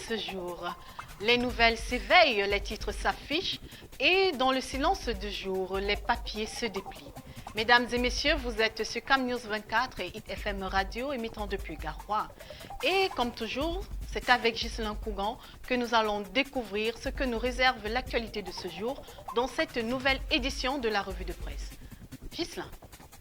ce jour. Les nouvelles s'éveillent, les titres s'affichent et dans le silence du jour, les papiers se déplient. Mesdames et messieurs, vous êtes sur Cam News 24 et Hit FM Radio émettant depuis Garoua. Et comme toujours, c'est avec Ghislain Cougan que nous allons découvrir ce que nous réserve l'actualité de ce jour dans cette nouvelle édition de la revue de presse. Ghislain.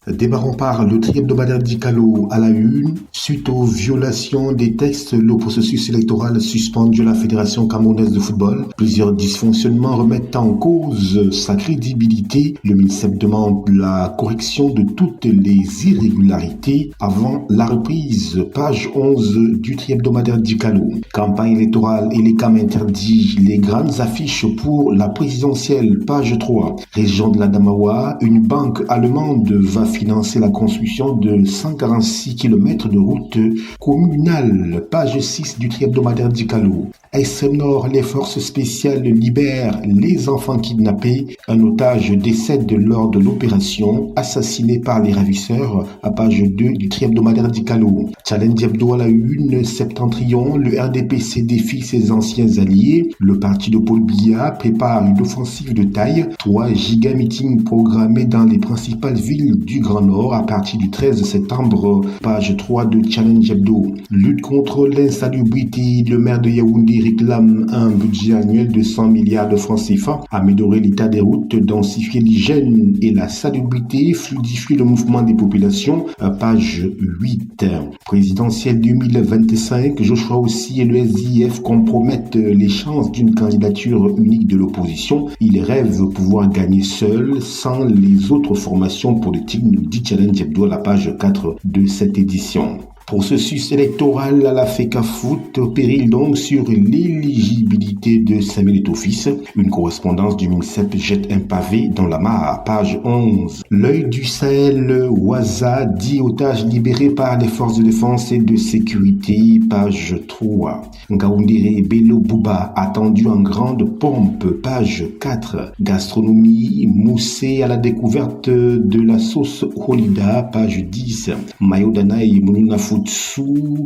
Démarrons par le tri-hebdomadaire Dicalo à la une. Suite aux violations des textes, le processus électoral suspendu à la Fédération camerounaise de football. Plusieurs dysfonctionnements remettent en cause sa crédibilité. Le ministère demande la correction de toutes les irrégularités avant la reprise. Page 11 du tri-hebdomadaire Dicalo. Campagne électorale et les CAM interdits. Les grandes affiches pour la présidentielle. Page 3. Région de l'Adamawa, une banque allemande va financer la construction de 146 km de route communale. Page 6 du tri-hebdomadaire Dicalo. Extrême Nord, les forces spéciales libèrent les enfants kidnappés. Un otage décède lors de l'opération, assassiné par les ravisseurs. À page 2 du tri-hebdomadaire Dicalo. Challenge Hebdo à la une, Septentrion, le RDPC défie ses anciens alliés. Le parti de Paul Biya prépare une offensive de taille. 3 giga-meetings programmés dans les principales villes du Grand Nord à partir du 13 septembre. Page 3 de Challenge Hebdo. Lutte contre l'insalubrité, le maire de Yaoundé réclame un budget annuel de 100 milliards de francs CFA, améliorer l'état des routes, densifier l'hygiène et la salubrité, fluidifier le mouvement des populations. Page 8. Présidentielle 2025, Joshua Aussi et le SIF compromettent les chances d'une candidature unique de l'opposition. Ils rêvent pouvoir gagner seuls, sans les autres formations politiques, nous dit Challenge Hebdo à la page 4 de cette édition. Processus électoral à la FECAFOOT, péril donc sur l'éligibilité de Samuel Eto'o-Fils. Une correspondance du MINSEP jette un pavé dans la mare. Page 11. L'œil du Sahel, Ouaza, 10 otages libérés par les forces de défense et de sécurité. Page 3. Ngaoundéré Bello Bouba, attendu en grande pompe. Page 4. Gastronomie, Moussé à la découverte de la sauce Holida. Page 10. Mayodana et Mounina Futsu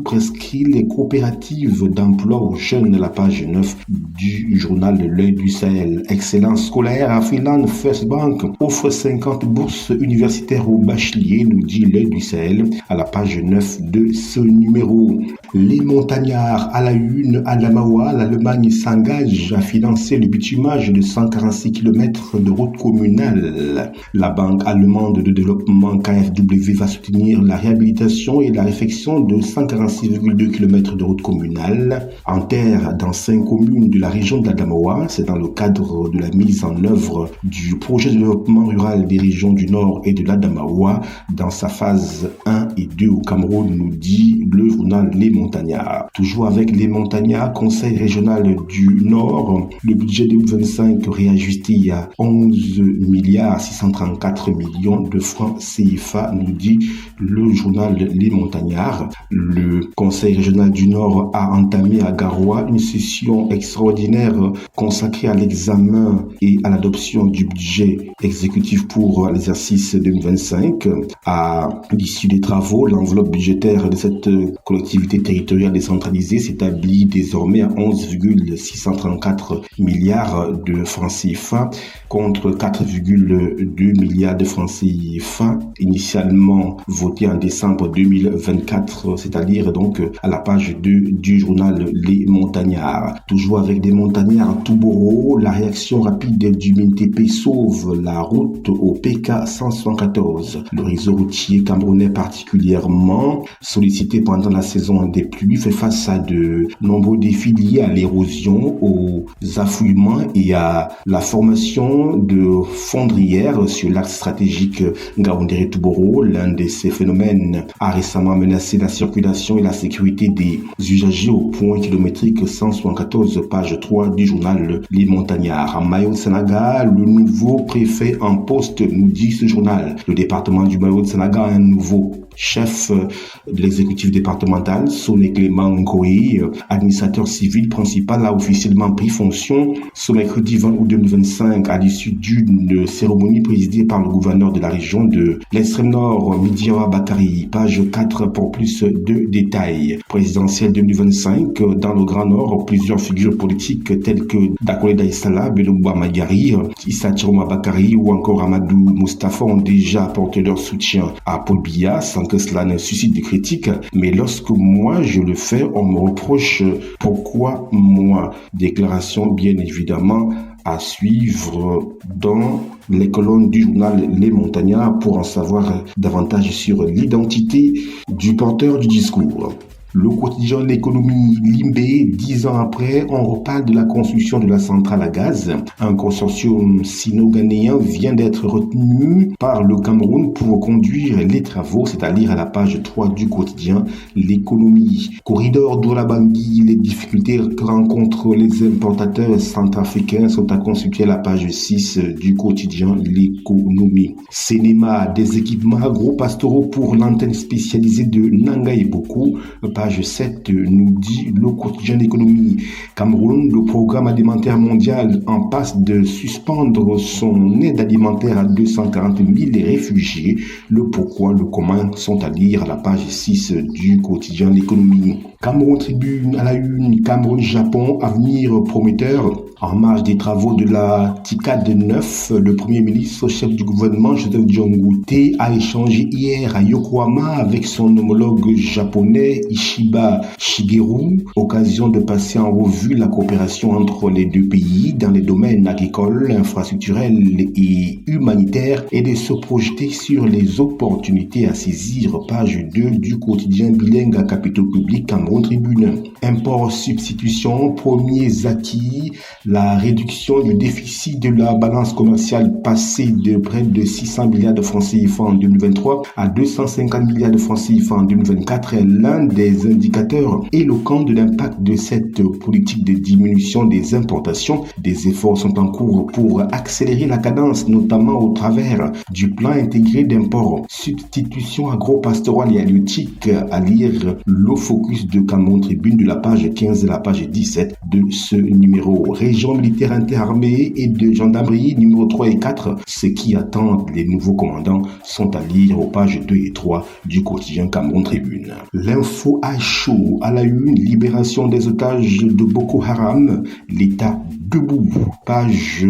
prescrit les coopératives d'emploi aux jeunes à la page 9 du journal de L'œil du Sahel. Excellence scolaire à Finland, First Bank offre 50 bourses universitaires aux bacheliers, nous dit L'œil du Sahel à la page 9 de ce numéro. Les montagnards à la une, à Adamawa, l'Allemagne s'engage à financer le bitumage de 146 km de route communale. La banque allemande de développement KfW va soutenir la réhabilitation et la réfection de 146,2 km de route communale en terre dans 5 communes de la région d'Adamawa. C'est dans le cadre de la mise en œuvre du projet de développement rural des régions du Nord et de l'Adamawa dans sa phase 1 et 2 au Cameroun, nous dit le journal Les Montagnards. Toujours avec les Montagnards, Conseil régional du Nord, le budget 2025 réajusté à 11 milliards 634 millions de francs CFA, nous dit le journal Les Montagnards. Le Conseil régional du Nord a entamé à Garoua une session extraordinaire consacrée à l'examen et à l'adoption du budget exécutif pour l'exercice 2025. À l'issue des travaux, l'enveloppe budgétaire de cette collectivité territoriale décentralisée s'établit désormais à 11,634 milliards de francs CFA contre 4,2 milliards de francs CFA initialement votés en décembre 2024, c'est-à-dire donc à la page 2 du journal Les Montagnards. Toujours avec des montagnards à Touboro, la réaction rapide du MINTP sauve la route au PK 174. Le réseau routier camerounais particulièrement sollicité pendant la saison des pluies fait face à de nombreux défis liés à l'érosion, aux affouillements et à la formation de fondrières sur l'axe stratégique Ngaoundéré-Touboro. L'un de ces phénomènes a récemment menacé la circulation et la sécurité des usagers au point kilométrique 174, page 3 du journal Les Montagnards. À Mayo-Sanaga, le nouveau préfet en poste, nous dit ce journal. Le département du Mayo-Sanaga a un nouveau chef de l'exécutif départemental, Soné Clément Ngoé, administrateur civil principal, a officiellement pris fonction ce mercredi 20 août 2025 à l'issue d'une cérémonie présidée par le gouverneur de la région de l'extrême nord, Midiawa Bakari. Page 4 pour plus de détails. Présidentielle 2025, dans le Grand Nord, plusieurs figures politiques telles que Dakole Daïsala, Belobwa Magari, Issa Chiroma Bakari ou encore Amadou Mustafa ont déjà apporté leur soutien à Paul Biya sans que cela ne suscite de critiques. Mais lorsque moi je le fais, on me reproche pourquoi moi. Déclaration bien évidemment à suivre dans les colonnes du journal Les Montagnards pour en savoir davantage sur l'identité du porteur du discours. Le quotidien L'économie Limbé, 10 ans après, on reparle de la construction de la centrale à gaz. Un consortium sino-ghanéen vient d'être retenu par le Cameroun pour conduire les travaux, c'est-à-dire à la page 3 du quotidien L'économie. Corridor d'Ola-Bangui, les difficultés que rencontrent les importateurs centrafricains sont à consulter à la page 6 du quotidien L'économie. Cinéma, des équipements agro-pastoraux pour l'antenne spécialisée de Nanga et Boko. Page 7 nous dit le quotidien L'économie. Cameroun, le programme alimentaire mondial en passe de suspendre son aide alimentaire à 240 000 réfugiés. Le pourquoi, le comment sont à lire à la page 6 du quotidien L'économie. Cameroun Tribune à la une, Cameroun-Japon, avenir prometteur. En marge des travaux de la TICAD 9, le Premier ministre, chef du gouvernement, Joseph Diongouté, a échangé hier à Yokohama avec son homologue japonais Ishiba Shigeru, occasion de passer en revue la coopération entre les deux pays dans les domaines agricoles, infrastructurels et humanitaires et de se projeter sur les opportunités à saisir. Page 2 du quotidien bilingue à capitaux publics Cameroun Tribune. Import substitution, premiers acquis, la réduction du déficit de la balance commerciale passée de près de 600 milliards de francs CFA en 2023 à 250 milliards de francs CFA en 2024 est l'un des indicateurs éloquents de l'impact de cette politique de diminution des importations. Des efforts sont en cours pour accélérer la cadence, notamment au travers du plan intégré d'import, substitution agro-pastorale et halieutique, à lire le focus de Cameroun Tribune de la page 15 et la page 17 de ce numéro. Région militaire interarmée et de gendarmerie numéro 3 et 4, ce qui attendent les nouveaux commandants sont à lire aux pages 2 et 3 du quotidien Cameroun Tribune. L'info à chaud à la une, libération des otages de Boko Haram, l'État debout. Page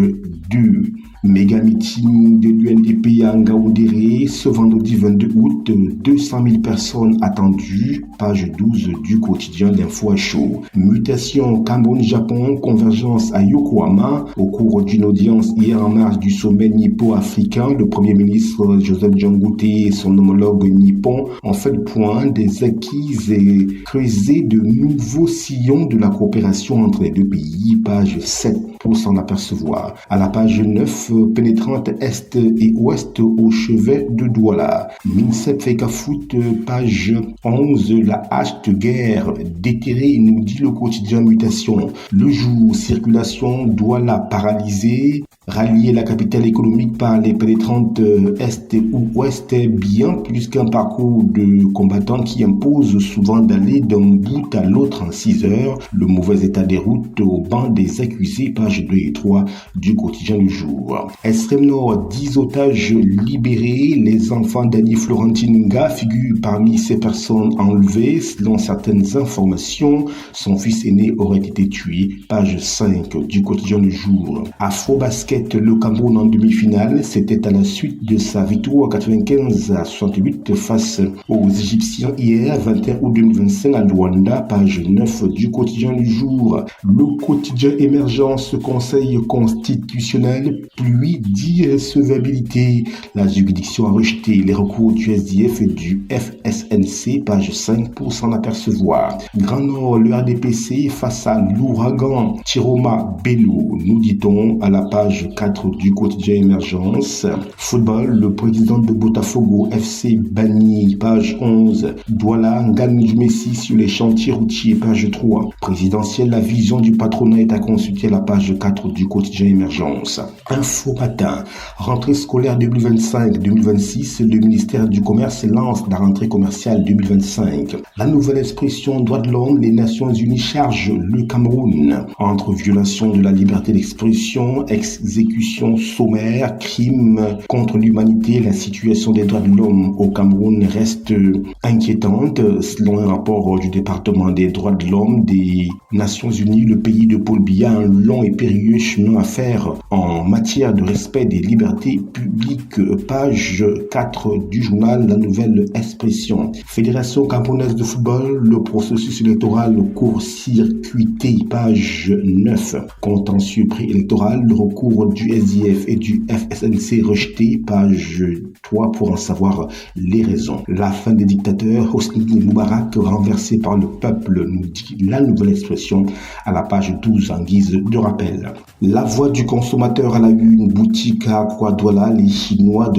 2. Méga meeting de l'UNDP à Ngaoundéré ce vendredi 22 août, 200 000 personnes attendues. Page 12 du quotidien L'Info à chaud. Mutation Cameroun-Japon, convergence à Yokohama. Au cours d'une audience hier en marge du sommet nippo-africain, le Premier ministre Joseph Diongouté et son homologue nippon ont fait le point des acquis et creusé de nouveaux sillons de la coopération entre les deux pays. Page 7 pour s'en apercevoir. À la page 9, pénétrante Est et Ouest au chevet de Douala. Minsep Fekafoot, page 11, la hache de guerre déterrée, nous dit le quotidien Mutation. Le jour, circulation Douala paralysée, rallier la capitale économique par les pénétrantes Est ou Ouest est bien plus qu'un parcours de combattants qui impose souvent d'aller d'un bout à l'autre en 6 heures. Le mauvais état des routes au banc des accusés, page 2 et 3 du quotidien du jour. Extrême Nord, 10 otages libérés. Les enfants d'Annie Florentine Nga figurent parmi ces personnes enlevées. Selon certaines informations, son fils aîné aurait été tué. Page 5 du quotidien du jour. Afro-basket, le Cameroun en demi-finale. C'était à la suite de sa victoire 95-68 face aux Égyptiens hier, 21 août 2025 à Luanda. Page 9 du quotidien du jour. Le quotidien Émergence, Conseil constitutionnel, pluie d'irrecevabilité. La juridiction a rejeté les recours du SDF et du FSNC, page 5 pour s'en apercevoir. Grand Nord, le RDPC face à l'ouragan Chiroma Bello, nous dit-on à la page 4 du quotidien Émergence. Football, le président de Botafogo FC banni, page 11. Douala, Ngani Messi sur les chantiers routiers, page 3. Présidentielle, la vision du patronat est à consulter à la page 4 du quotidien Émergence. Info Info Matin. Rentrée scolaire 2025-2026, le ministère du Commerce lance la rentrée commerciale 2025. La nouvelle expression droits de l'homme, les Nations Unies chargent le Cameroun. Entre violation de la liberté d'expression, exécution sommaire, crimes contre l'humanité, la situation des droits de l'homme au Cameroun reste inquiétante. Selon un rapport du département des droits de l'homme des Nations Unies, le pays de Paul Biya a un long et périlleux chemin à faire en matière de respect des libertés publiques. Page 4 du journal La Nouvelle Expression. Fédération camerounaise de football, le processus électoral court-circuité. Page 9. Contentieux préélectoral, le recours du SDF et du FSNC rejeté. Page 3 pour en savoir les raisons. La fin des dictateurs, Hosni Moubarak renversé par le peuple, nous dit La Nouvelle Expression à la page 12 en guise de rappel. La voix du consommateur à la une, boutique à Kouadouala, les Chinois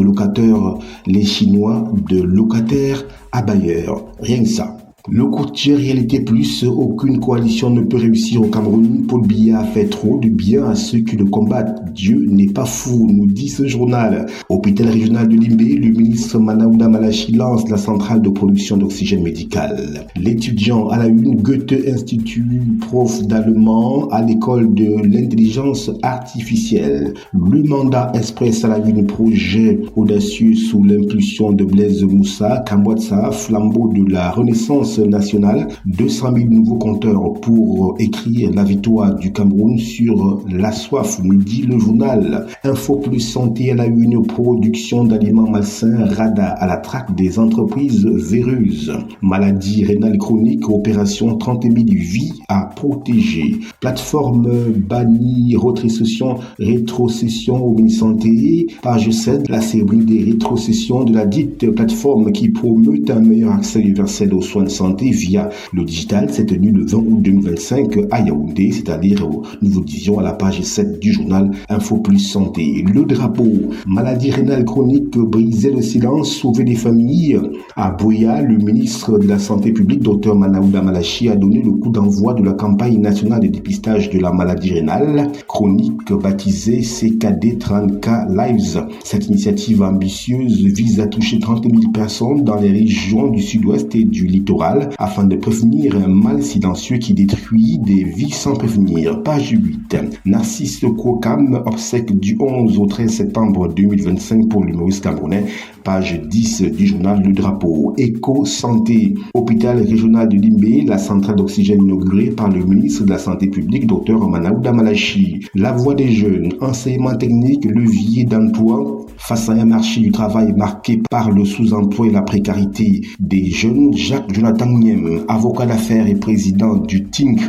de locataires à bailleurs. Rien que ça. Le courtier Réalité Plus, aucune coalition ne peut réussir au Cameroun. Paul Biya fait trop de bien à ceux qui le combattent. Dieu n'est pas fou, nous dit ce journal. Hôpital régional de Limbé, le ministre Manaouda Malachi lance la centrale de production d'oxygène médical. L'étudiant à la une, Goethe Institut, prof d'allemand à l'école de l'intelligence artificielle. Le mandat express à la une, projet audacieux sous l'impulsion de Blaise Moussa, Kambwatsa, flambeau de la Renaissance nationale, 200 000 nouveaux compteurs pour écrire la victoire du Cameroun sur la soif, nous dit le journal. Info Plus Santé à la une, production d'aliments malsains, radar à la traque des entreprises véreuses. Maladie rénale chronique, opération 30 000 vies à protéger. Plateforme bannie, rétrocession au ministère Santé. Page 7, la cérémonie des rétrocessions de la dite plateforme qui promeut un meilleur accès universel aux soins de santé via le digital s'est tenue le 20 août 2025 à Yaoundé, c'est-à-dire nous vous disions à la page 7 du journal Info Plus Santé. Le drapeau, maladie rénale chronique, briser le silence, sauver les familles. À Boya, le ministre de la Santé publique, Dr Manaouda Malachi, a donné le coup d'envoi de la campagne nationale de dépistage de la maladie rénale chronique baptisée CKD 30K Lives. Cette initiative ambitieuse vise à toucher 30 000 personnes dans les régions du sud-ouest et du littoral afin de prévenir un mal silencieux qui détruit des vies sans prévenir. Page 8. Narcisse Kwokam, obsèque du 11 au 13 septembre 2025 pour l'humoriste camerounais. Page 10 du journal Le Drapeau. Éco-santé. Hôpital régional de Limbé, la centrale d'oxygène inaugurée par le ministre de la Santé publique, Dr Manaouda Malachi. La voix des jeunes. Enseignement technique, levier d'emploi. Face à un marché du travail marqué par le sous-emploi et la précarité des jeunes, Jacques Jonathan Niem, avocat d'affaires et président du Think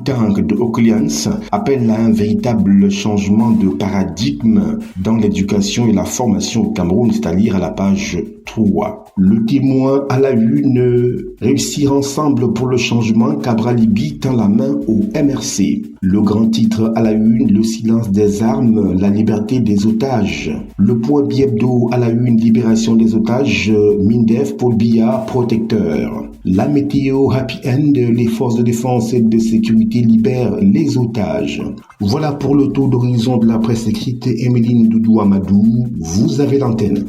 Tank de Oaklands, appelle à un véritable changement de paradigme dans l'éducation et la formation au Cameroun, c'est-à-dire à la page 3. Le Témoin à la une, réussir ensemble pour le changement, Cabral Libi tend la main au MRC. Le grand titre à la une, le silence des armes, la liberté des otages. Le Point Biebdo à la une, libération des otages, Mindef, Paul Biya, protecteur. La météo Happy End, les forces de défense et de sécurité libèrent les otages. Voilà pour le tour d'horizon de la presse écrite. Emeline Doudou Amadou, vous avez l'antenne.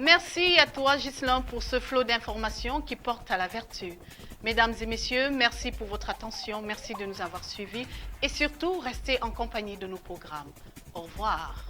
Merci à toi, Ghislain, pour ce flot d'informations qui porte à la vertu. Mesdames et messieurs, merci pour votre attention, merci de nous avoir suivis et surtout, restez en compagnie de nos programmes. Au revoir.